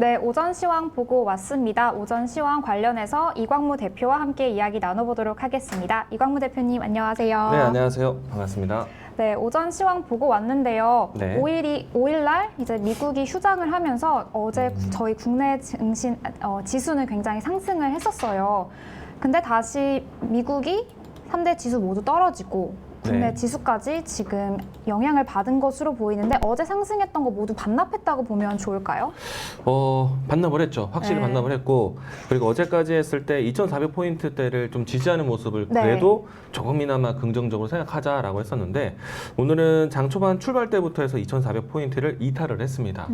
네, 오전 시황 보고 왔습니다. 오전 시황 관련해서 이광무 대표와 함께 이야기 나눠보도록 하겠습니다. 이광무 대표님, 안녕하세요. 네, 안녕하세요. 반갑습니다. 네, 오전 시황 보고 왔는데요. 네. 5일날 이제 미국이 휴장을 하면서 어제 저희 국내 증시 지수는 굉장히 상승을 했었어요. 근데 다시 미국이 3대 지수 모두 떨어지고 국내 네. 지수까지 지금 영향을 받은 것으로 보이는데 어제 상승했던 거 모두 반납했다고 보면 좋을까요? 반납을 했죠. 확실히 네. 반납을 했고, 그리고 어제까지 했을 때 2,400포인트대를 좀 지지하는 모습을 네. 그래도 조금이나마 긍정적으로 생각하자라고 했었는데, 오늘은 장 초반 출발 때부터 해서 2,400포인트를 이탈을 했습니다.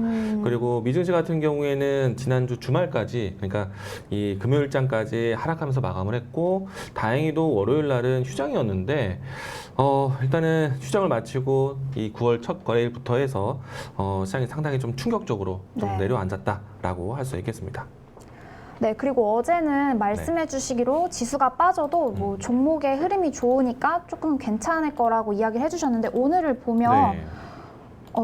그리고 미증시 같은 경우에는 지난주 주말까지, 그러니까 이 금요일장까지 하락하면서 마감을 했고, 다행히도 월요일 날은 휴장이었는데, 일단은 휴장을 마치고 이 9월 첫 거래일부터 해서 시장이 상당히 좀 충격적으로 좀 네. 내려앉았다라고 할 수 있겠습니다. 네, 그리고 어제는 말씀해 주시기로 지수가 빠져도 뭐 종목의 흐름이 좋으니까 조금 괜찮을 거라고 이야기를 해주셨는데 오늘을 보면 네.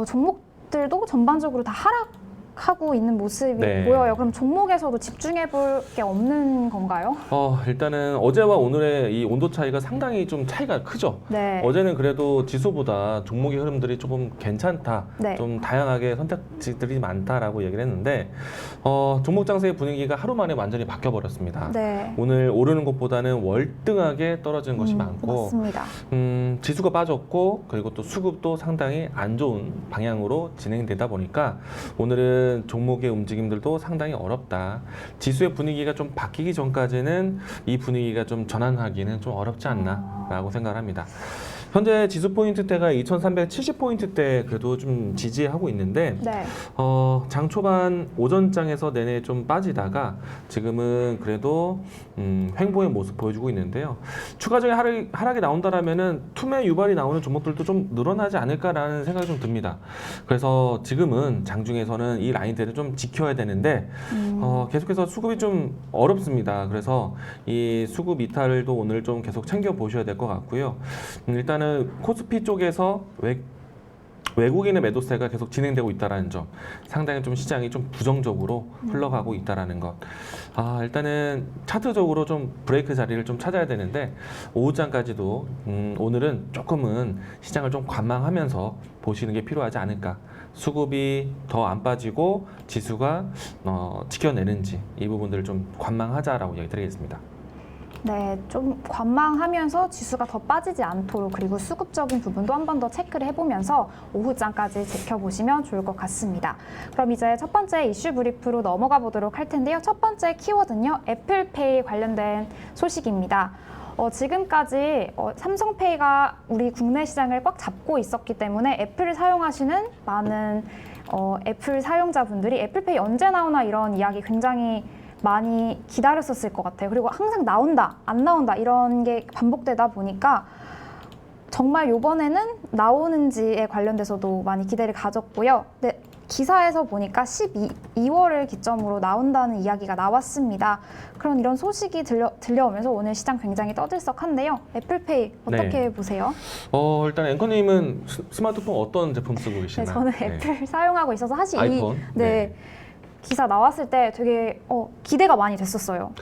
종목들도 전반적으로 다 하락하고 있는 모습이 네. 보여요. 그럼 종목에서도 집중해 볼 게 없는 건가요? 일단은 어제와 오늘의 이 온도 차이가 상당히 좀 차이가 크죠. 네. 어제는 그래도 지수보다 종목의 흐름들이 조금 괜찮다, 네. 좀 다양하게 선택지들이 많다라고 얘기를 했는데 종목 장세의 분위기가 하루 만에 완전히 바뀌어 버렸습니다. 네. 오늘 오르는 것보다는 월등하게 떨어지는 것이 많고 맞습니다. 지수가 빠졌고 그리고 또 수급도 상당히 안 좋은 방향으로 진행되다 보니까 오늘은 종목의 움직임들도 상당히 어렵다. 지수의 분위기가 좀 바뀌기 전까지는 이 분위기가 좀 전환하기는 좀 어렵지 않나라고 생각을 합니다. 현재 지수 포인트대가 2,370포인트대 그래도 좀 지지하고 있는데 네. 장 초반 오전장에서 내내 좀 빠지다가 지금은 그래도 횡보의 모습 보여주고 있는데요. 추가적인 하락이 나온다라면은 투매 유발이 나오는 종목들도 좀 늘어나지 않을까라는 생각이 좀 듭니다. 그래서 지금은 장중에서는 이 라인대를 좀 지켜야 되는데 계속해서 수급이 좀 어렵습니다. 그래서 이 수급 이탈도 오늘 좀 계속 챙겨 보셔야 될 것 같고요. 일단은 코스피 쪽에서 외국인의 매도세가 계속 진행되고 있다는 점, 상당히 좀 시장이 좀 부정적으로 흘러가고 있다는 것. 일단은 차트적으로 좀 브레이크 자리를 좀 찾아야 되는데 오후장까지도 오늘은 조금은 시장을 좀 관망하면서 보시는 게 필요하지 않을까. 수급이 더 안 빠지고 지수가 지켜내는지 이 부분들을 좀 관망하자라고 얘기드리겠습니다. 네, 좀 관망하면서 지수가 더 빠지지 않도록 그리고 수급적인 부분도 한 번 더 체크를 해보면서 오후장까지 지켜보시면 좋을 것 같습니다. 그럼 이제 첫 번째 이슈 브리프로 넘어가 보도록 할 텐데요. 첫 번째 키워드는요, 애플페이 관련된 소식입니다. 지금까지 삼성페이가 우리 국내 시장을 꽉 잡고 있었기 때문에 애플을 사용하시는 많은 애플 사용자분들이 애플페이 언제 나오나 이런 이야기 굉장히 많이 기다렸었을 것 같아요. 그리고 항상 나온다, 안 나온다 이런 게 반복되다 보니까 정말 이번에는 나오는지에 관련돼서도 많이 기대를 가졌고요. 근데 기사에서 보니까 12월을 기점으로 나온다는 이야기가 나왔습니다. 그런 이런 소식이 들려오면서 오늘 시장 굉장히 떠들썩한데요. 애플페이 어떻게 네. 보세요? 일단 앵커님은 스마트폰 어떤 제품 쓰고 네, 계시나요? 저는 애플 사용하고 있어서 사실 아이폰? 네. 기사 나왔을 때 되게 기대가 많이 됐었어요.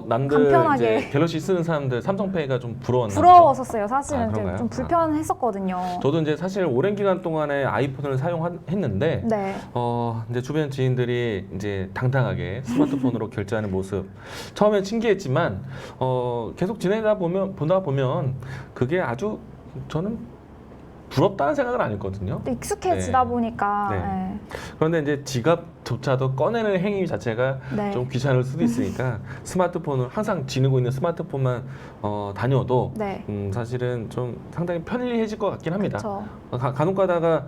남들 간편하게. 이제 갤럭시 쓰는 사람들 삼성페이가 좀 부러웠나 보죠? 부러웠었어요. 사실은 이제 그런가요? 좀 불편했었거든요. 저도 이제 사실 오랜 기간 동안에 아이폰을 사용했는데 네. 이제 주변 지인들이 이제 당당하게 스마트폰으로 결제하는 모습 처음엔 신기했지만 계속 보다 보면 그게 아주 저는 부럽다는 생각은 안 했거든요. 또 익숙해지다 네. 보니까 네. 네. 그런데 이제 지갑조차도 꺼내는 행위 자체가 네. 좀 귀찮을 수도 있으니까 스마트폰을 항상 지니고 있는 스마트폰만 다녀도 네. 사실은 좀 상당히 편리해질 것 같긴 합니다. 그쵸. 간혹 가다가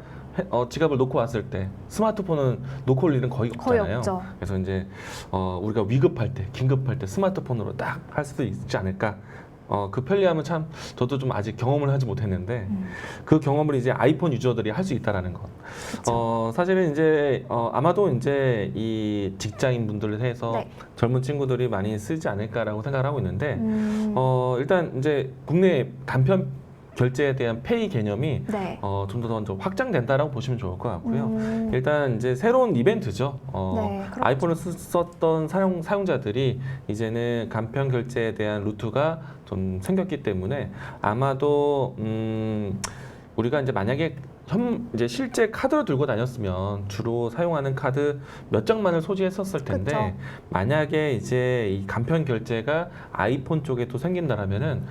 지갑을 놓고 왔을 때 스마트폰은 놓고 올 일은 거의 거의 없잖아요. 없죠. 그래서 이제 우리가 위급할 때, 긴급할 때 스마트폰으로 딱 할 수도 있지 않을까. 그 편리함은 참 저도 좀 아직 경험을 하지 못했는데 그 경험을 이제 아이폰 유저들이 할 수 있다라는 것. 사실은 이제 아마도 이제 이 직장인 분들을 해서 네. 젊은 친구들이 많이 쓰지 않을까라고 생각을 하고 있는데 일단 이제 국내 간편 결제에 대한 페이 개념이 네. 좀 더 확장된다라고 보시면 좋을 것 같고요. 음. 일단 이제 새로운 이벤트죠. 네, 그렇죠. 아이폰을 썼던 사용자들이 이제는 간편 결제에 대한 루트가 좀 생겼기 때문에 아마도 우리가 이제 만약에 이제 실제 카드로 들고 다녔으면 주로 사용하는 카드 몇 장만을 소지했었을 텐데 그쵸. 만약에 이제 이 간편 결제가 아이폰 쪽에 또 생긴다라면은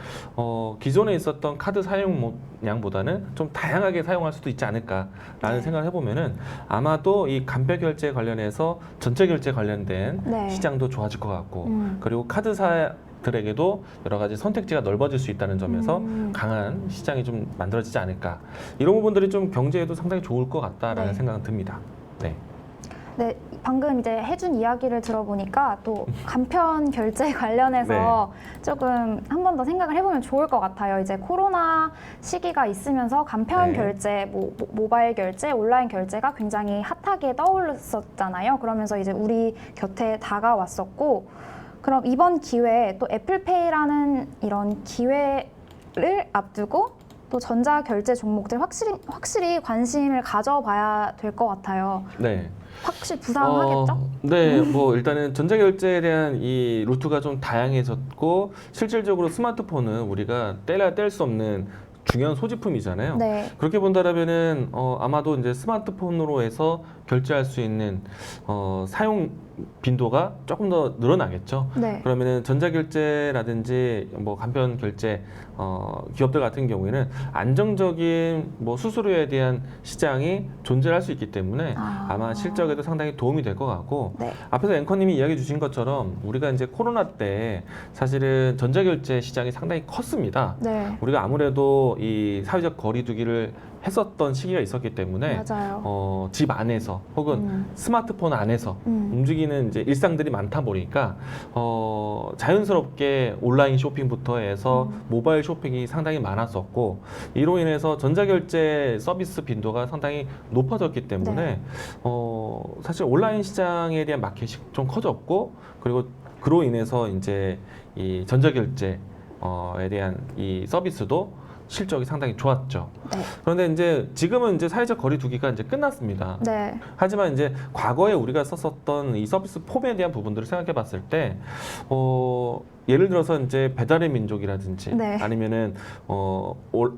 기존에 있었던 카드 사용량보다는 좀 다양하게 사용할 수도 있지 않을까라는 네. 생각을 해보면은 아마도 이 간편 결제 관련해서 전체 결제 관련된 네. 시장도 좋아질 것 같고 그리고 카드사들에게도 여러 가지 선택지가 넓어질 수 있다는 점에서 강한 시장이 좀 만들어지지 않을까. 이런 부분들이 좀 경제에도 상당히 좋을 것 같다라는 네. 생각은 듭니다. 네. 네, 방금 이제 해준 이야기를 들어보니까 또 간편 결제 관련해서 조금 한 번 더 생각을 해보면 좋을 것 같아요. 이제 코로나 시기가 있으면서 간편 네. 결제, 모바일 결제, 온라인 결제가 굉장히 핫하게 떠올랐었잖아요. 그러면서 이제 우리 곁에 다가왔었고, 그럼 이번 기회에 또 애플페이라는 이런 기회를 앞두고 또 전자 결제 종목들 확실히 관심을 가져봐야 될 것 같아요. 네. 확실히 부상하겠죠? 네, 뭐 일단은 전자결제에 대한 이 루트가 좀 다양해졌고 실질적으로 스마트폰은 우리가 떼야 뗄 수 없는 중요한 소지품이잖아요. 네. 그렇게 본다라면은 아마도 이제 스마트폰으로 해서 결제할 수 있는 사용 빈도가 조금 더 늘어나겠죠. 네. 그러면은 전자결제라든지 뭐 간편 결제 기업들 같은 경우에는 안정적인 뭐 수수료에 대한 시장이 존재할 수 있기 때문에 아마 실적에도 상당히 도움이 될 것 같고 네. 앞에서 앵커님이 이야기해 주신 것처럼 우리가 이제 코로나 때 사실은 전자결제 시장이 상당히 컸습니다. 네. 우리가 아무래도 이 사회적 거리두기를 했었던 시기가 있었기 때문에 맞아요. 집 안에서 혹은 스마트폰 안에서 움직이는 이제 일상들이 많다 보니까 자연스럽게 온라인 쇼핑부터 해서 모바일 쇼핑이 상당히 많았었고 이로 인해서 전자결제 서비스 빈도가 상당히 높아졌기 때문에 네. 사실 온라인 시장에 대한 마켓이 좀 커졌고 그리고 그로 인해서 이제 이 전자결제에 대한 이 서비스도 실적이 상당히 좋았죠. 네. 그런데 이제 지금은 이제 사회적 거리두기가 이제 끝났습니다. 네. 하지만 이제 과거에 우리가 썼었던 이 서비스 폼에 대한 부분들을 생각해 봤을 때, 예를 들어서 이제 배달의 민족이라든지 네. 아니면은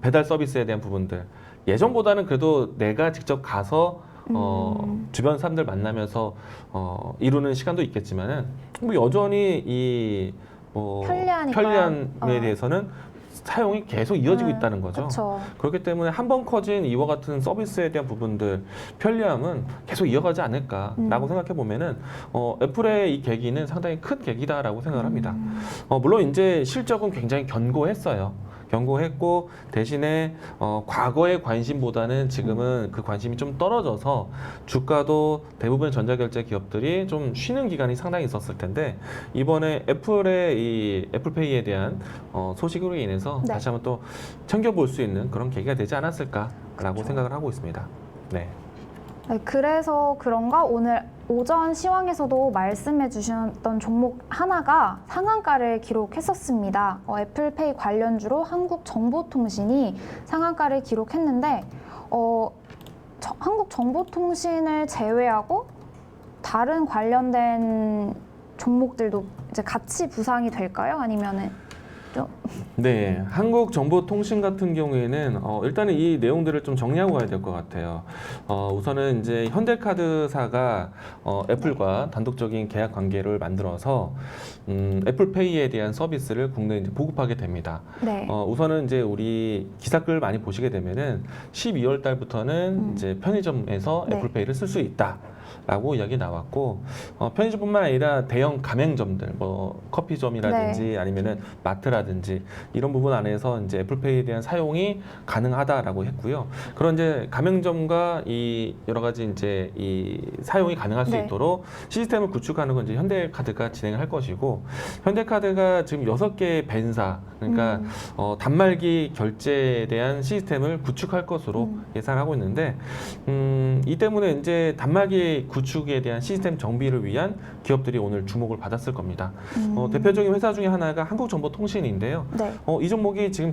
배달 서비스에 대한 부분들 예전보다는 그래도 내가 직접 가서 주변 사람들 만나면서 이루는 시간도 있겠지만은 뭐 여전히 이 편리하니까. 편리함에 대해서는 사용이 계속 이어지고 있다는 거죠. 그렇죠. 그렇기 때문에 한 번 커진 이와 같은 서비스에 대한 부분들 편리함은 계속 이어가지 않을까라고 생각해 보면은 애플의 이 계기는 상당히 큰 계기다라고 생각을 합니다. 물론 이제 실적은 굉장히 견고했어요. 견고했고 대신에 과거의 관심보다는 지금은 그 관심이 좀 떨어져서 주가도 대부분의 전자결제 기업들이 좀 쉬는 기간이 상당히 있었을 텐데 이번에 애플의 이 애플페이에 대한 소식으로 인해서 네. 다시 한번 또 챙겨볼 수 있는 그런 계기가 되지 않았을까라고 그렇죠. 생각을 하고 있습니다. 네. 네, 그래서 그런가 오늘 오전 시황에서도 말씀해 주셨던 종목 하나가 상한가를 기록했었습니다. 애플페이 관련주로 한국정보통신이 상한가를 기록했는데 한국정보통신을 제외하고 다른 관련된 종목들도 이제 같이 부상이 될까요? 아니면은 네, 한국정보통신 같은 경우에는 일단은 이 내용들을 좀 정리하고 가야 될 것 같아요. 우선은 이제 현대카드사가 애플과 단독적인 계약 관계를 만들어서 애플페이에 대한 서비스를 국내에 이제 보급하게 됩니다. 네. 우선은 이제 우리 기사글 많이 보시게 되면은 12월 달부터는 이제 편의점에서 네. 애플페이를 쓸 수 있다. 라고 이야기 나왔고 편의점뿐만 아니라 대형 가맹점들 뭐 커피점이라든지 아니면은 마트라든지 이런 부분 안에서 이제 애플페이에 대한 사용이 가능하다라고 했고요. 그런 이제 가맹점과 이 여러 가지 이제 이 사용이 가능할 수 네. 있도록 시스템을 구축하는 건 이제 현대카드가 진행을 할 것이고 현대카드가 지금 6개의 벤사 그러니까 단말기 결제에 대한 시스템을 구축할 것으로 예상하고 있는데 이 때문에 이제 단말기 FPA 구축에 대한 시스템 정비를 위한 기업들이 오늘 주목을 받았을 겁니다. 대표적인 회사 중에 하나가 한국정보통신인데요. 네. 이 종목이 지금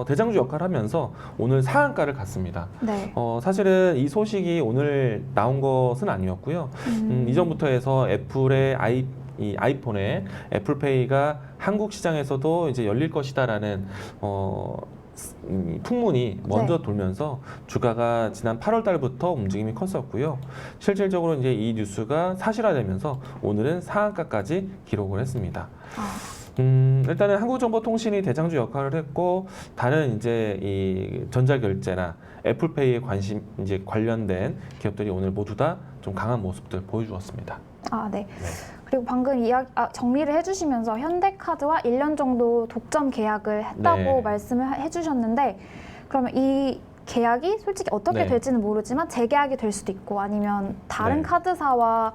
대장주 역할을 하면서 오늘 상한가를 갔습니다. 네. 사실은 이 소식이 오늘 나온 것은 아니었고요. 이전부터 해서 애플의 이 아이폰에 애플페이가 한국 시장에서도 이제 열릴 것이다라는 풍문이 먼저 네. 돌면서 주가가 지난 8월 달부터 움직임이 컸었고요. 실질적으로 이제 이 뉴스가 사실화되면서 오늘은 상한가까지 기록을 했습니다. 일단은 한국정보통신이 대장주 역할을 했고 다른 이제 이 전자결제나 애플페이에 이제 관련된 기업들이 오늘 모두 다 좀 강한 모습들 보여주었습니다. 네. 그리고 방금 정리를 해주시면서 현대카드와 1년 정도 독점 계약을 했다고 네. 말씀을 해주셨는데 그러면 이 계약이 솔직히 어떻게 네. 될지는 모르지만 재계약이 될 수도 있고 아니면 다른 네. 카드사와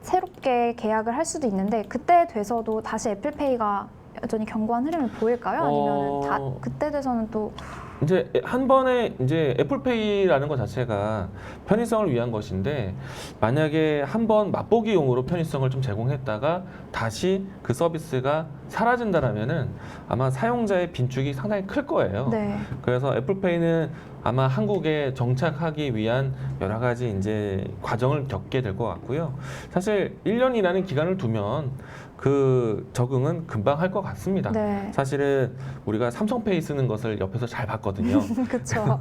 새롭게 계약을 할 수도 있는데 그때 돼서도 다시 애플페이가 여전히 견고한 흐름을 보일까요? 아니면 그때 돼서는 또 이제 한 번에 이제 애플페이라는 것 자체가 편의성을 위한 것인데 만약에 한 번 맛보기용으로 편의성을 좀 제공했다가 다시 그 서비스가 사라진다라면은 아마 사용자의 빈축이 상당히 클 거예요. 네. 그래서 애플페이는 아마 한국에 정착하기 위한 여러 가지 이제 과정을 겪게 될 것 같고요. 사실 1년이라는 기간을 두면 그 적응은 금방 할 것 같습니다. 네. 사실은 우리가 삼성페이 쓰는 것을 옆에서 잘 봤거든요. 그렇죠.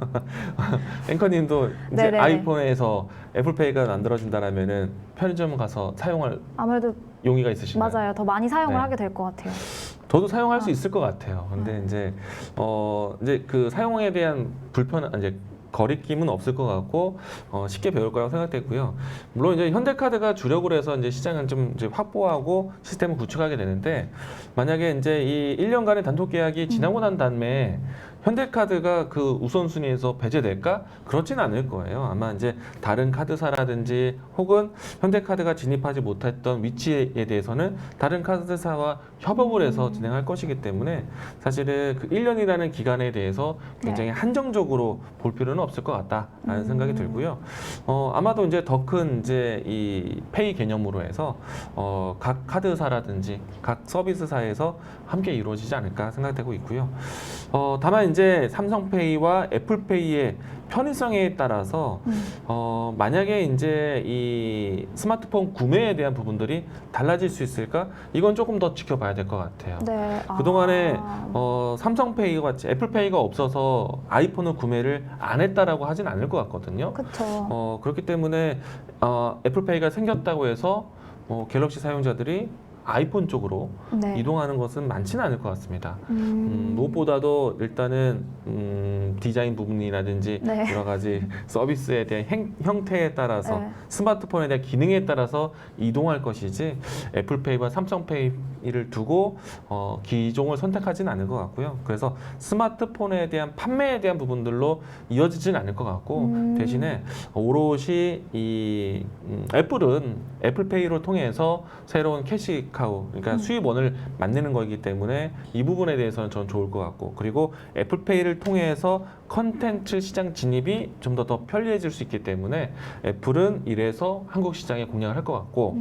앵커님도 이제 네네네. 아이폰에서 애플페이가 만들어진다라면은 편의점 가서 사용할 아무래도 용의가 있으신가요? 맞아요. 더 많이 사용을 네. 하게 될 것 같아요. 저도 사용할 수 있을 것 같아요. 근데 이제 그 사용에 대한 이제 거리낌은 없을 것 같고 쉽게 배울 거라고 생각됐고요. 물론 이제 현대카드가 주력으로 해서 이제 시장을 좀 이제 확보하고 시스템을 구축하게 되는데 만약에 이제 이 1년간의 단독 계약이 지나고 난 다음에 현대카드가 그 우선순위에서 배제될까? 그렇진 않을 거예요. 아마 이제 다른 카드사라든지 혹은 현대카드가 진입하지 못했던 위치에 대해서는 다른 카드사와 협업을 해서 진행할 것이기 때문에 사실은 그 1년이라는 기간에 대해서 굉장히 한정적으로 볼 필요는 없을 것 같다라는 생각이 들고요. 아마도 이제 더 큰 이제 이 페이 개념으로 해서 각 카드사라든지 각 서비스사에서 함께 이루어지지 않을까 생각되고 있고요. 다만 이제 삼성페이와 애플페이의 편의성에 따라서 만약에 이제 이 스마트폰 구매에 대한 부분들이 달라질 수 있을까? 이건 조금 더 지켜봐야 될 것 같아요. 네. 그동안에 삼성페이가 같이 애플페이가 없어서 아이폰을 구매를 안 했다라고 하진 않을 것 같거든요. 그렇죠. 그렇기 때문에 애플페이가 생겼다고 해서 갤럭시 사용자들이 아이폰 쪽으로 네. 이동하는 것은 많지는 않을 것 같습니다. 무엇보다도 일단은 디자인 부분이라든지 네. 여러 가지 서비스에 대한 형태에 따라서 네. 스마트폰에 대한 기능에 따라서 이동할 것이지 애플페이와 삼성페이를 두고 기종을 선택하지는 않을 것 같고요. 그래서 스마트폰에 대한 판매에 대한 부분들로 이어지지는 않을 것 같고 대신에 오롯이 이 애플은 애플페이를 통해서 새로운 캐시카우 그러니까 수입원을 만드는 거기 때문에 이 부분에 대해서는 저는 좋을 것 같고 그리고 애플페이를 통해서 컨텐츠 시장 진입이 좀 더 편리해질 수 있기 때문에 애플은 이래서 한국 시장에 공략을 할 것 같고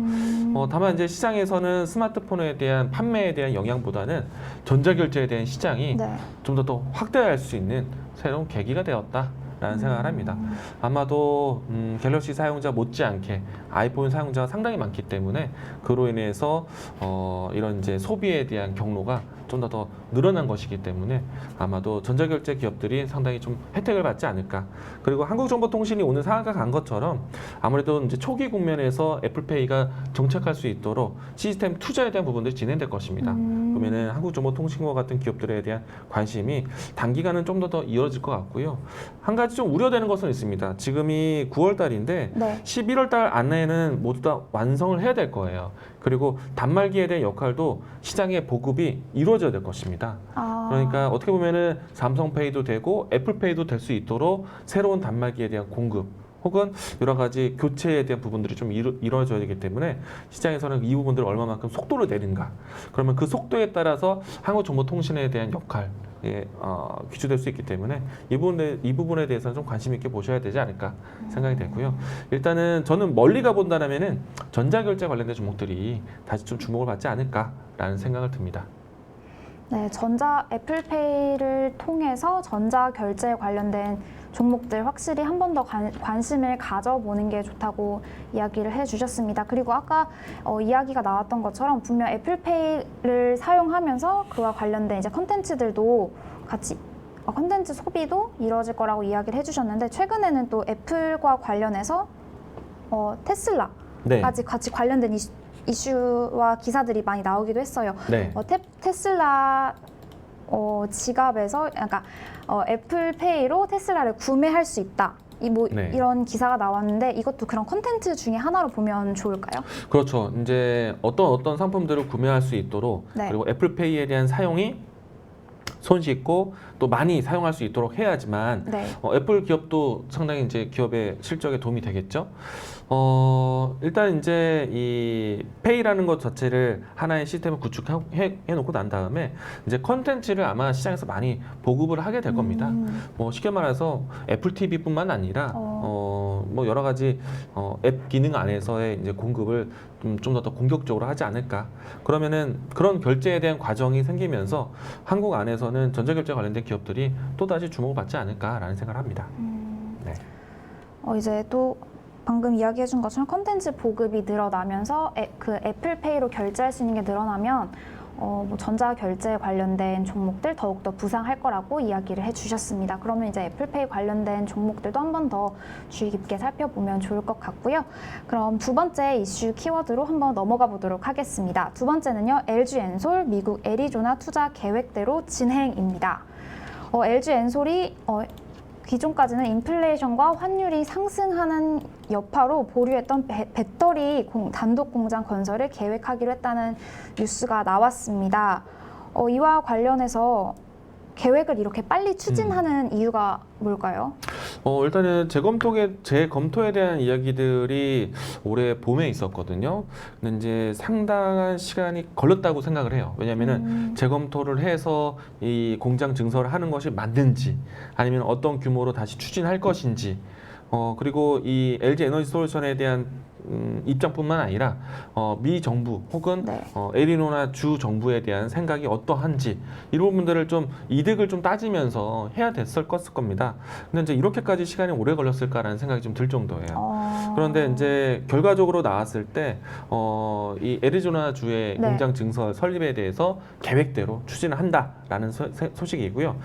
다만 이제 시장에서는 스마트폰에 대한 판매에 대한 영향보다는 전자결제에 대한 시장이 네. 좀 더 확대할 수 있는 새로운 계기가 되었다라는 생각을 합니다. 아마도 갤럭시 사용자 못지않게 아이폰 사용자가 상당히 많기 때문에 그로 인해서 이런 이제 소비에 대한 경로가 좀 더 늘어난 것이기 때문에 아마도 전자결제 기업들이 상당히 좀 혜택을 받지 않을까. 그리고 한국정보통신이 오늘 상한가 간 것처럼 아무래도 이제 초기 국면에서 애플페이가 정착할 수 있도록 시스템 투자에 대한 부분들이 진행될 것입니다. 그러면은 한국정보통신과 같은 기업들에 대한 관심이 단기간은 좀 더 이어질 것 같고요. 한 가지 좀 우려되는 것은 있습니다. 지금이 9월 달인데 네. 11월 달 안에는 모두 다 완성을 해야 될 거예요. 그리고 단말기에 대한 역할도 시장의 보급이 이루어져야 될 것입니다. 그러니까 어떻게 보면은 삼성페이도 되고 애플페이도 될 수 있도록 새로운 단말기에 대한 공급 혹은 여러 가지 교체에 대한 부분들이 좀 이루어져야 되기 때문에 시장에서는 이 부분들을 얼마만큼 속도를 내는가 그러면 그 속도에 따라서 한국정보통신에 대한 역할 귀출될 수 있기 때문에 이 부분에 대해서는 좀 관심 있게 보셔야 되지 않을까 생각이 되고요. 일단은 저는 멀리 가본다면은 전자결제 관련된 종목들이 다시 좀 주목을 받지 않을까라는 생각을 듭니다. 네, 애플페이를 통해서 전자결제 관련된 종목들 확실히 한 번 더 관심을 가져보는 게 좋다고 이야기를 해주셨습니다. 그리고 아까 이야기가 나왔던 것처럼 분명 애플페이를 사용하면서 그와 관련된 이제 컨텐츠들도 같이 컨텐츠 소비도 이루어질 거라고 이야기를 해주셨는데 최근에는 또 애플과 관련해서 테슬라까지 네. 같이 관련된 이슈와 기사들이 많이 나오기도 했어요. 네. 테슬라 지갑에서 그러니까 애플페이로 테슬라를 구매할 수 있다. 네. 이런 기사가 나왔는데 이것도 그런 콘텐츠 중에 하나로 보면 좋을까요? 그렇죠. 이제 어떤 상품들을 구매할 수 있도록 네. 그리고 애플페이에 대한 사용이 손쉽고 또 많이 사용할 수 있도록 해야지만 네. 애플 기업도 상당히 이제 기업의 실적에 도움이 되겠죠. 일단 이제 이 페이라는 것 자체를 하나의 시스템을 구축해 놓고 난 다음에 이제 컨텐츠를 아마 시장에서 많이 보급을 하게 될 겁니다. 뭐 쉽게 말해서 애플 TV뿐만 아니라 뭐 여러 가지 앱 기능 안에서의 이제 공급을 좀 더 공격적으로 하지 않을까. 그러면은 그런 결제에 대한 과정이 생기면서 한국 안에서는 전자결제 관련된 기업들이 또 다시 주목을 받지 않을까라는 생각을 합니다. 네. 이제 또 방금 이야기해준 것처럼 컨텐츠 보급이 늘어나면서 그 애플페이로 결제할 수 있는 게 늘어나면 뭐 전자결제 관련된 종목들 더욱더 부상할 거라고 이야기를 해주셨습니다. 그러면 이제 애플페이 관련된 종목들도 한 번 더 주의 깊게 살펴보면 좋을 것 같고요. 그럼 두 번째 이슈 키워드로 한번 넘어가 보도록 하겠습니다. 두 번째는요, LG 엔솔 미국 애리조나 투자 계획대로 진행입니다. LG 엔솔이 기존까지는 인플레이션과 환율이 상승하는 여파로 보류했던 배터리 단독 공장 건설을 계획하기로 했다는 뉴스가 나왔습니다. 이와 관련해서 계획을 이렇게 빨리 추진하는 이유가 뭘까요? 일단은 재검토에 대한 이야기들이 올해 봄에 있었거든요. 근데 이제 상당한 시간이 걸렸다고 생각을 해요. 왜냐하면은 재검토를 해서 이 공장 증설을 하는 것이 맞는지 아니면 어떤 규모로 다시 추진할 것인지 그리고 이 LG 에너지 솔루션에 대한 입장뿐만 아니라 미 정부 혹은 네. 애리조나 주 정부에 대한 생각이 어떠한지 이런 부분들을 좀 이득을 좀 따지면서 해야 됐을 겁니다. 근데 이제 이렇게까지 시간이 오래 걸렸을까라는 생각이 좀 들 정도예요. 그런데 이제 결과적으로 나왔을 때 이 애리조나 주의 네. 공장 증설 설립에 대해서 계획대로 추진을 한다라는 소식이고요.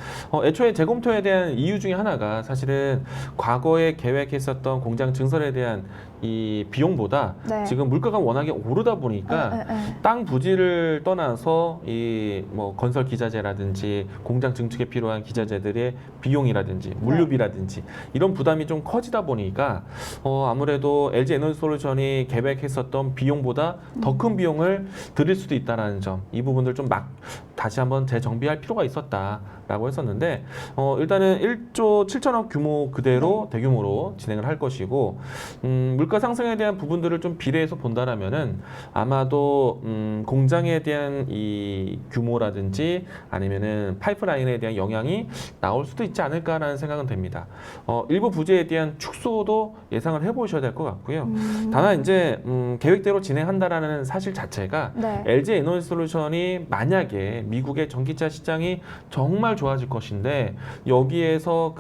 애초에 재검토에 대한 이유 중에 하나가 사실은 과거에 계획했었던 공장 증설에 대한 이 비용보다 네. 지금 물가가 워낙에 오르다 보니까 땅 부지를 떠나서 이 뭐 건설 기자재라든지 공장 증축에 필요한 기자재들의 비용이라든지 물류비라든지 이런 부담이 좀 커지다 보니까 아무래도 LG 에너지 솔루션이 계획했었던 비용보다 더 큰 비용을 들일 수도 있다라는 점, 이 부분들 좀 다시 한번 재정비할 필요가 있었다라고 했었는데 일단은 1조 7천억 규모 그대로 대규모로 진행을 할 것이고 물가 상승에 대한 부분들을 좀 비례해서 본다라면은 아마도 공장에 대한 이 규모라든지 아니면은 파이프라인에 대한 영향이 나올 수도 있지 않을까라는 생각은 됩니다. 일부 부지에 대한 축소도 예상을 해보셔야 될 것 같고요. 다만 이제 계획대로 진행한다라는 사실 자체가 네. LG 에너지 솔루션이 만약에 미국의 전기차 시장이 정말 좋아질 것인데 여기에서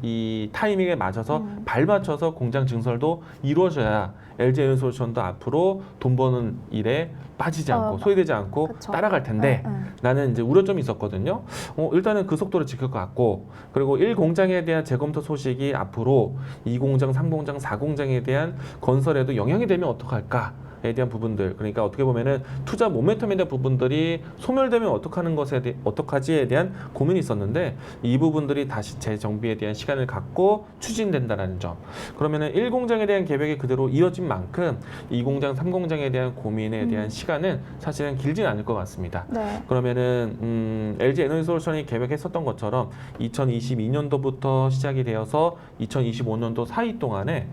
이 타이밍에 맞춰서 발맞춰서 공장 증설도 이루어져야 LG 에너지 솔루션도 앞으로 돈 버는 일에 빠지지 않고 소외되지 않고 그쵸. 따라갈 텐데 나는 이제 우려점이 있었거든요. 일단은 그 속도를 지킬 것 같고 그리고 1공장에 대한 재검토 소식이 앞으로 2공장, 3공장, 4공장에 대한 건설에도 영향이 되면 어떡할까? 에 대한 부분들, 그러니까 어떻게 보면은 투자 모멘텀에 대한 부분들이 소멸되면 어떡하지에 대한 고민이 있었는데 이 부분들이 다시 재정비에 대한 시간을 갖고 추진된다는 점. 그러면은 1공장에 대한 계획이 그대로 이어진 만큼 2공장, 3공장에 대한 고민에 대한 시간은 사실은 길진 않을 것 같습니다. 네. 그러면은 LG 에너지솔루션이 계획했었던 것처럼 2022년도부터 시작이 되어서 2025년도 사이 동안에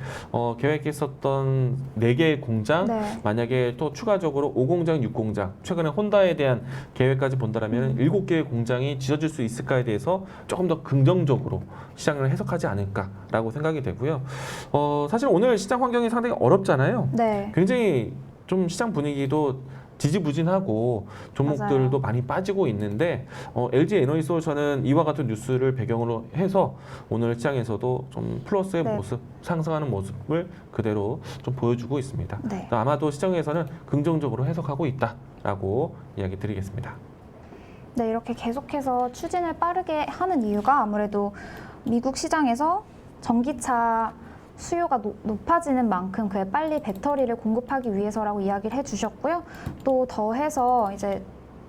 계획했었던 4개의 공장, 네. 만약에 또 추가적으로 5공장, 6공장, 최근에 혼다에 대한 계획까지 본다면 7개의 공장이 지어질 수 있을까에 대해서 조금 더 긍정적으로 시장을 해석하지 않을까라고 생각이 되고요. 사실 오늘 시장 환경이 상당히 어렵잖아요. 네. 굉장히 좀 시장 분위기도 지지부진하고 종목들도 맞아요. 많이 빠지고 있는데 LG 에너지솔루션은 이와 같은 뉴스를 배경으로 해서 오늘 시장에서도 좀 플러스의 네. 모습, 상승하는 모습을 그대로 좀 보여주고 있습니다. 네. 아마도 시장에서는 긍정적으로 해석하고 있다라고 이야기 드리겠습니다. 네, 이렇게 계속해서 추진을 빠르게 하는 이유가 아무래도 미국 시장에서 전기차 수요가 높아지는 만큼 그에 빨리 배터리를 공급하기 위해서라고 이야기를 해주셨고요. 또 더해서 이제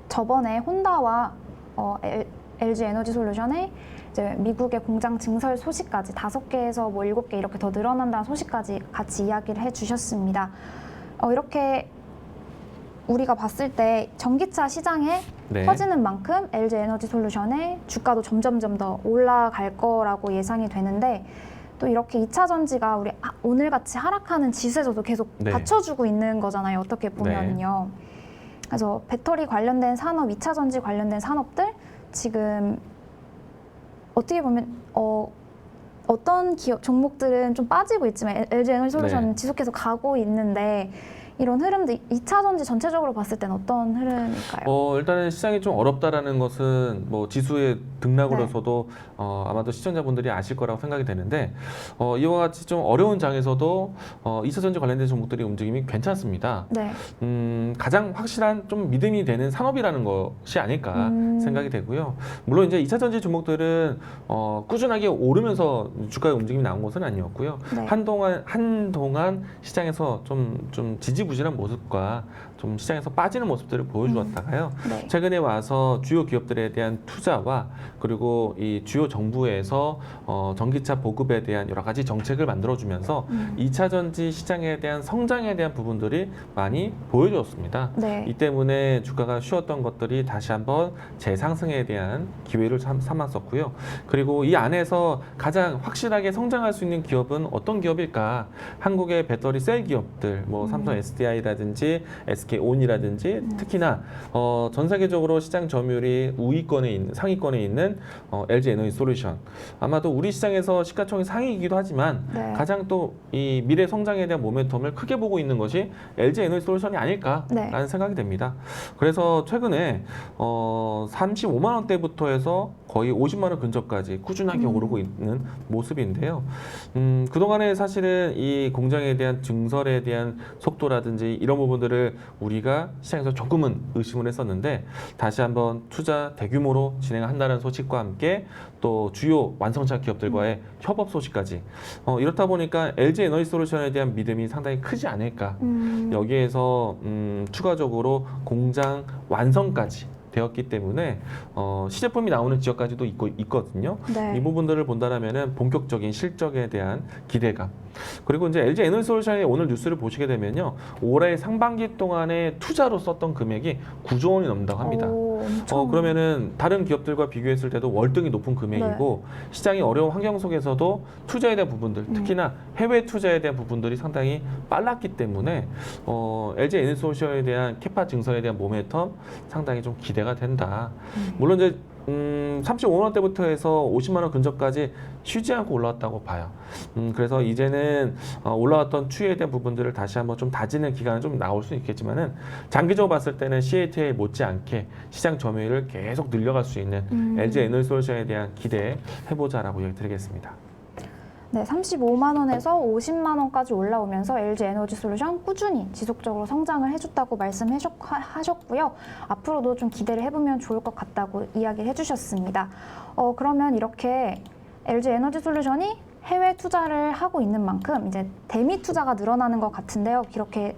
저번에 혼다와 LG 에너지솔루션의 이제 미국의 공장 증설 소식까지 5개에서 뭐 7개 이렇게 더 늘어난다는 소식까지 같이 이야기를 해주셨습니다. 이렇게 우리가 봤을 때 전기차 시장에 네. 퍼지는 만큼 LG 에너지솔루션의 주가도 점점점 더 올라갈 거라고 예상이 되는데 또 이렇게 2차 전지가 우리 오늘같이 하락하는 지수에서도 계속 네. 받쳐주고 있는 거잖아요. 어떻게 보면요. 그래서 배터리 관련된 산업, 2차 전지 관련된 산업들 지금 어떻게 보면 어떤 기업 종목들은 좀 빠지고 있지만 LG 에너지솔루션은 네. 지속해서 가고 있는데 이런 흐름들 2차 전지 전체적으로 봤을 때는 어떤 흐름일까요? 일단은 시장이 좀 어렵다라는 것은 뭐 지수의 등락으로서도 아마도 시청자분들이 아실 거라고 생각이 되는데 이와 같이 좀 어려운 장에서도 2차 전지 관련된 종목들이 움직임이 괜찮습니다. 네. 가장 확실한 좀 믿음이 되는 산업이라는 것이 아닐까 생각이 되고요. 물론 이제 2차 전지 종목들은 꾸준하게 오르면서 주가의 움직임이 나온 것은 아니었고요. 네. 한동안 시장에서 좀 지지부진한 모습과 좀 시장에서 빠지는 모습들을 보여주었다가요. 네. 최근에 와서 주요 기업들에 대한 투자와 그리고 이 주요 정부에서 전기차 보급에 대한 여러 가지 정책을 만들어주면서 2차 전지 시장에 대한 성장에 대한 부분들이 많이 보여주었습니다. 네. 이 때문에 주가가 쉬었던 것들이 다시 한번 재상승에 대한 기회를 삼았었고요. 그리고 이 안에서 가장 확실하게 성장할 수 있는 기업은 어떤 기업일까? 한국의 배터리 셀 기업들, 뭐 삼성 SDI라든지 SK온이라든지 특히나 전 세계적으로 시장 점유율이 상위권에 있는 LG 에너지솔루션. 아마도 우리 시장에서 시가총액 상위이기도 하지만 네. 가장 또 이 미래 성장에 대한 모멘텀을 크게 보고 있는 것이 LG 에너지솔루션이 아닐까라는 네. 생각이 됩니다. 그래서 최근에 35만 원대부터 해서 거의 50만 원 근처까지 꾸준하게 오르고 있는 모습인데요. 그동안에 사실은 이 공장에 대한 증설에 대한 속도라든지 이런 부분들을 우리가 시장에서 조금은 의심을 했었는데 다시 한번 투자 대규모로 진행한다는 소식과 함께 또 주요 완성차 기업들과의 협업 소식까지 이렇다 보니까 LG 에너지솔루션에 대한 믿음이 상당히 크지 않을까. 여기에서 추가적으로 공장 완성까지 되었기 때문에 시제품이 나오는 지역까지도 있거든요. 네. 이 부분들을 본다면은 본격적인 실적에 대한 기대감. 그리고 이제 LG 에너지솔루션의 오늘 뉴스를 보시게 되면요, 올해 상반기 동안에 투자로 썼던 금액이 9조 원이 넘는다고 합니다. 오, 엄청. 그러면은 다른 기업들과 비교했을 때도 월등히 높은 금액이고 시장이 어려운 환경 속에서도 투자에 대한 부분들, 특히나 해외 투자에 대한 부분들이 상당히 빨랐기 때문에 LG 에너지솔루션에 대한 캐파 증설에 대한 모멘텀 상당히 좀 기대가 된다. 물론 이제 35만 원대부터 해서 50만 원 근처까지 쉬지 않고 올라왔다고 봐요. 그래서 이제는 올라왔던 추이에 대한 부분들을 다시 한번 좀 다지는 기간은 좀 나올 수 있겠지만은 장기적으로 봤을 때는 CATL 못지않게 시장 점유율을 계속 늘려갈 수 있는 LG 에너지솔루션에 대한 기대 해보자라고 얘기 드리겠습니다. 네, 35만 원에서 50만 원까지 올라오면서 LG 에너지솔루션 꾸준히 지속적으로 성장을 해줬다고 말씀하셨고요. 앞으로도 좀 기대를 해보면 좋을 것 같다고 이야기를 해주셨습니다. 그러면 이렇게 LG 에너지솔루션이 해외 투자를 하고 있는 만큼 이제 대미 투자가 늘어나는 것 같은데요. 이렇게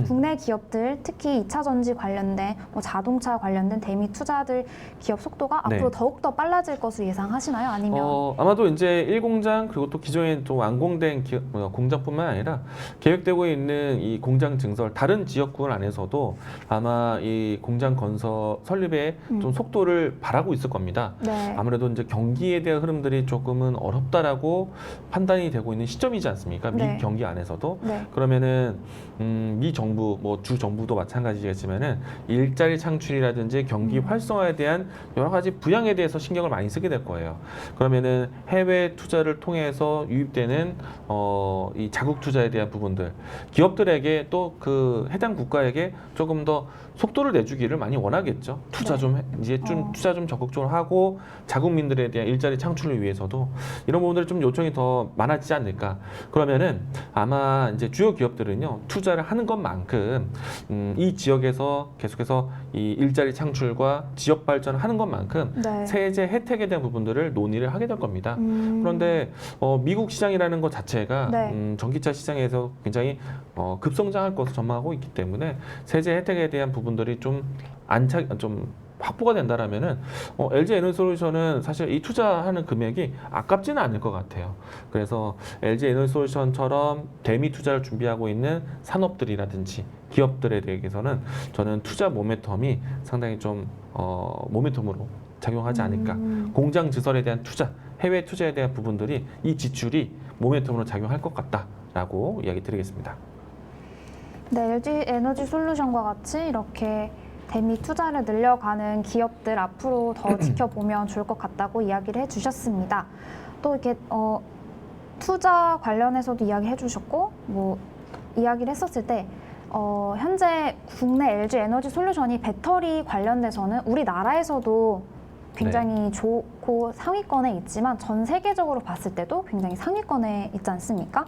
국내 기업들, 특히 2차 전지 관련된 뭐 자동차 관련된 대미 투자들 기업 속도가 네. 앞으로 더욱 더 빨라질 것으로 예상하시나요? 아니면 아마도 이제 1공장 그리고 또 기존에 좀 완공된 공장뿐만 아니라 계획되고 있는 이 공장 증설 다른 지역군 안에서도 아마 이 공장 건설 설립에 좀 속도를 바라고 있을 겁니다. 네. 아무래도 이제 경기에 대한 흐름들이 조금은 어렵다라고 판단이 되고 있는 시점이지 않습니까? 미 네. 경기 안에서도. 네. 그러면은 미 정부, 뭐 주 정부도 마찬가지겠지만은 일자리 창출이라든지 경기 활성화에 대한 여러 가지 부양에 대해서 신경을 많이 쓰게 될 거예요. 그러면은 해외 투자를 통해서 유입되는 이 자국 투자에 대한 부분들, 기업들에게 또 그 해당 국가에게 조금 더 속도를 내주기를 많이 원하겠죠. 투자 네. 이제 좀 투자 좀 적극적으로 하고 자국민들에 대한 일자리 창출을 위해서도 이런 부분들이 좀 요청이 더 많아지지 않을까. 그러면은 아마 이제 주요 기업들은요 투자를 하는 것만큼 이 지역에서 계속해서 이 일자리 창출과 지역 발전을 하는 것만큼 네. 세제 혜택에 대한 부분들을 논의를 하게 될 겁니다. 그런데 미국 시장이라는 것 자체가 네. 전기차 시장에서 굉장히 급성장할 것을 전망하고 있기 때문에 세제 혜택에 대한 부분들이 좀 확보가 된다라면은 LG 에너지솔루션은 사실 이 투자하는 금액이 아깝지는 않을 것 같아요. 그래서 LG 에너지솔루션처럼 대미 투자를 준비하고 있는 산업들이라든지 기업들에 대해서는 저는 투자 모멘텀이 상당히 좀 모멘텀으로 작용하지 않을까. 공장 증설에 대한 투자, 해외 투자에 대한 부분들이 이 지출이 모멘텀으로 작용할 것 같다라고 이야기 드리겠습니다. 네, LG 에너지 솔루션과 같이 이렇게 대미 투자를 늘려가는 기업들 앞으로 더 지켜보면 좋을 것 같다고 이야기를 해주셨습니다. 또 이렇게 투자 관련해서도 이야기해 주셨고 뭐 이야기를 했었을 때 현재 국내 LG 에너지 솔루션이 배터리 관련돼서는 우리나라에서도 굉장히 좋고 상위권에 있지만 전 세계적으로 봤을 때도 굉장히 상위권에 있지 않습니까?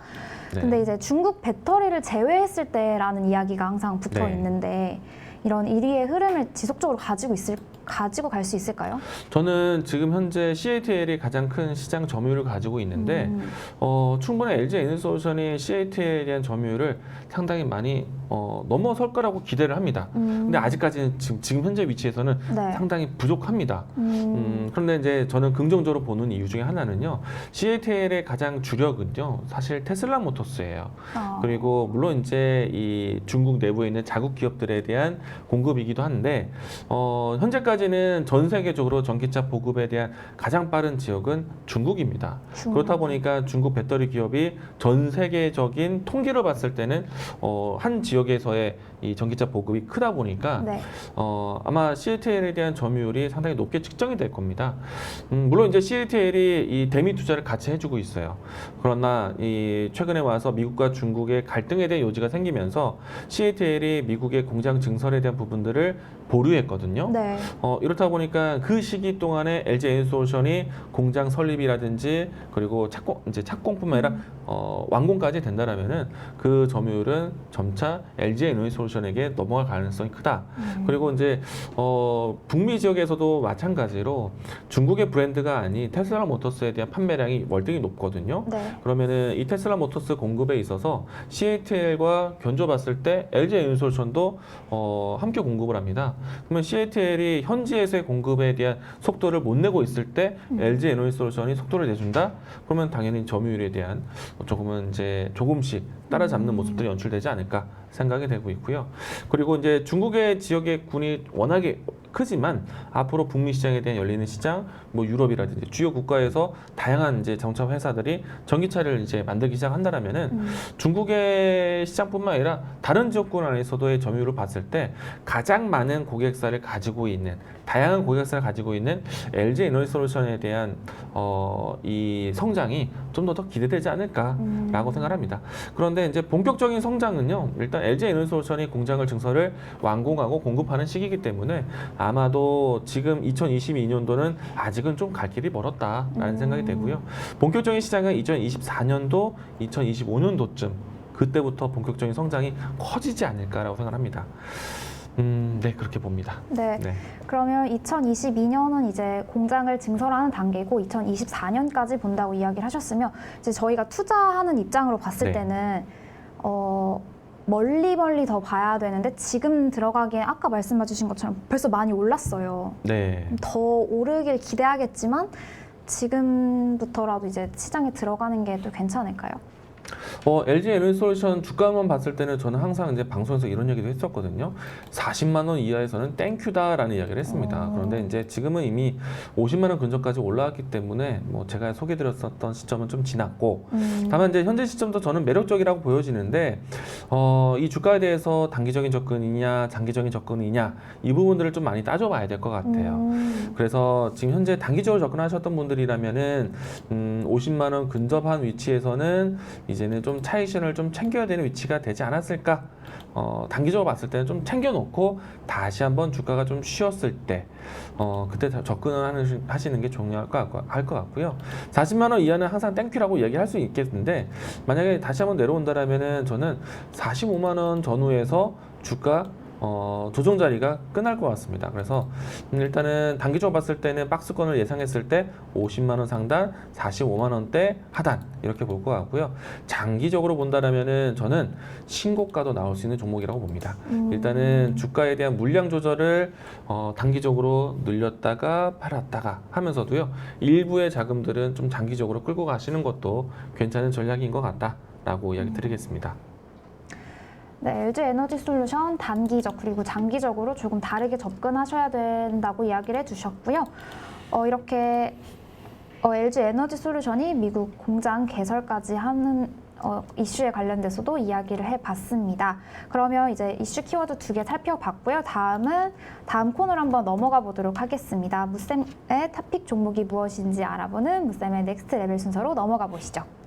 네. 근데 이제 중국 배터리를 제외했을 때라는 이야기가 항상 붙어 네. 있는데 이런 1위의 흐름을 지속적으로 가지고 갈 수 있을까요? 저는 지금 현재 CATL이 가장 큰 시장 점유율을 가지고 있는데 충분히 LG 에너지솔루션이 CATL에 대한 점유율을 상당히 많이 넘어설 거라고 기대를 합니다. 근데 아직까지는 지금 현재 위치에서는 네. 상당히 부족합니다. 그런데 이제 저는 긍정적으로 보는 이유 중에 하나는요. CATL의 가장 주력은요. 사실 테슬라 모터스예요. 그리고 물론 이제 이 중국 내부에 있는 자국 기업들에 대한 공급이기도 한데 현재까지는 전 세계적으로 전기차 보급에 대한 가장 빠른 지역은 중국입니다. 그렇다 보니까 중국 배터리 기업이 전 세계적인 통계로 봤을 때는 한 지역에서의 이 전기차 보급이 크다 보니까 네. 아마 CATL에 대한 점유율이 상당히 높게 측정이 될 겁니다. 물론 이제 CATL이 이 대미 투자를 같이 해주고 있어요. 그러나 이 최근에 와서 미국과 중국의 갈등에 대한 요지가 생기면서 CATL이 미국의 공장 증설에 대한 부분들을 보류했거든요. 네. 이렇다 보니까 그 시기 동안에 LG 에너지솔루션이 공장 설립이라든지 그리고 착공뿐만 아니라 완공까지 된다라면은 그 점유율은 점차 LG 에너지솔루션에게 넘어갈 가능성이 크다. 그리고 이제 북미 지역에서도 마찬가지로 중국의 브랜드가 아닌 테슬라 모터스에 대한 판매량이 월등히 높거든요. 네. 그러면은 이 테슬라 모터스 공급에 있어서 CATL과 견줘봤을 때 LG 에너지솔루션도 함께 공급을 합니다. 그러면 CATL이 현지에서의 공급에 대한 속도를 못 내고 있을 때 LG 에너지솔루션이 속도를 내준다? 그러면 당연히 점유율에 대한 조금씩 따라잡는 모습들이 연출되지 않을까 생각이 되고 있고요. 그리고 이제 중국의 지역의 군이 워낙에 크지만 앞으로 북미 시장에 대한 열리는 시장, 뭐 유럽이라든지 주요 국가에서 다양한 이제 자동차 회사들이 전기차를 이제 만들기 시작한다라면은 중국의 시장뿐만 아니라 다른 지역군 안에서도의 점유율을 봤을 때 가장 많은 고객사를 가지고 있는 다양한 고객사를 가지고 있는 LG 에너지솔루션에 대한 이 성장이 좀 더 기대되지 않을까라고 생각합니다. 그런데 이제 본격적인 성장은요, 일단 LG 에너지솔루션이 공장을 증설을 완공하고 공급하는 시기이기 때문에 아마도 지금 2022년도는 아직은 좀 갈 길이 멀었다라는 생각이 되고요. 본격적인 시장은 2024년도, 2025년도쯤 그때부터 본격적인 성장이 커지지 않을까라고 생각합니다. 네, 그렇게 봅니다. 네. 네. 그러면 2022년은 이제 공장을 증설하는 단계고 2024년까지 본다고 이야기를 하셨으면 이제 저희가 투자하는 입장으로 봤을 네. 때는 멀리 더 봐야 되는데 지금 들어가기엔 아까 말씀해 주신 것처럼 벌써 많이 올랐어요. 네. 더 오르길 기대하겠지만 지금부터라도 이제 시장에 들어가는 게 또 괜찮을까요? LG 에너지솔루션 주가만 봤을 때는 저는 항상 이제 방송에서 이런 얘기도 했었거든요. 40만 원 이하에서는 땡큐다라는 이야기를 했습니다. 그런데 이제 지금은 이미 50만 원 근처까지 올라왔기 때문에 뭐 제가 소개드렸었던 시점은 좀 지났고, 다만 이제 현재 시점도 저는 매력적이라고 보여지는데 이 주가에 대해서 단기적인 접근이냐, 장기적인 접근이냐 이 부분들을 좀 많이 따져봐야 될 것 같아요. 그래서 지금 현재 단기적으로 접근하셨던 분들이라면은 50만 원 근접한 위치에서는 이제는 좀 차익실현을 좀 챙겨야 되는 위치가 되지 않았을까? 단기적으로 봤을 때는 좀 챙겨놓고 다시 한번 주가가 좀 쉬었을 때 그때 접근을 하시는 게 중요할 것 같고요. 40만 원 이하는 항상 땡큐라고 얘기할 수 있겠는데 만약에 다시 한번 내려온다라면은 저는 45만 원 전후에서 주가 조정 자리가 끝날 것 같습니다. 그래서 일단은 단기적으로 봤을 때는 박스권을 예상했을 때 50만 원 상단, 45만 원대 하단 이렇게 볼 것 같고요. 장기적으로 본다라면은 저는 신고가도 나올 수 있는 종목이라고 봅니다. 일단은 주가에 대한 물량 조절을 단기적으로 늘렸다가 팔았다가 하면서도요. 일부의 자금들은 좀 장기적으로 끌고 가시는 것도 괜찮은 전략인 것 같다라고 이야기 드리겠습니다. 네, LG 에너지 솔루션 단기적 그리고 장기적으로 조금 다르게 접근하셔야 된다고 이야기를 해주셨고요. 이렇게 LG 에너지 솔루션이 미국 공장 개설까지 하는 이슈에 관련돼서도 이야기를 해봤습니다. 그러면 이제 이슈 키워드 2개 살펴봤고요. 다음 코너로 한번 넘어가 보도록 하겠습니다. 무쌤의 탑픽 종목이 무엇인지 알아보는 무쌤의 넥스트 레벨 순서로 넘어가 보시죠.